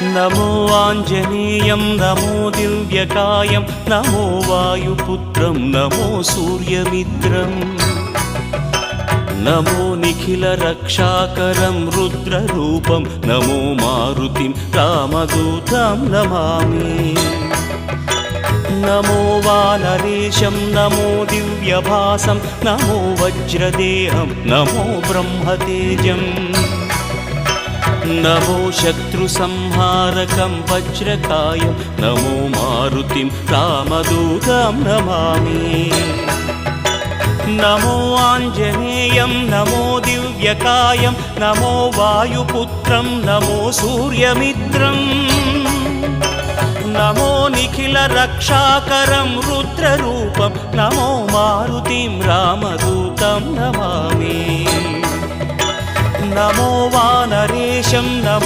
नमो आञ्जनेयं नमो दिव्यकायं नमो वायुपुत्रं नमो सूर्यमित्रम् नमो निखिलरक्षाकरं रुद्ररूपं नमो मारुतिं रामदूतं Namami नमो वानरेशं नमो दिव्यभासं नमो वज्रदेहं नमो ब्रह्मतेजम् नमो शत्रुसंहारकं वज्रकायं नमो मारुतिं रामदूतं Namami नमो आञ्जनेयं नमो दिव्यकायं नमो वायुपुत्रं नमो सूर्यमित्रम् नमो निखिलरक्षाकरं रुद्ररूपं नमो मारुतिं रामदूतं Namami नमो वानरेशं नमो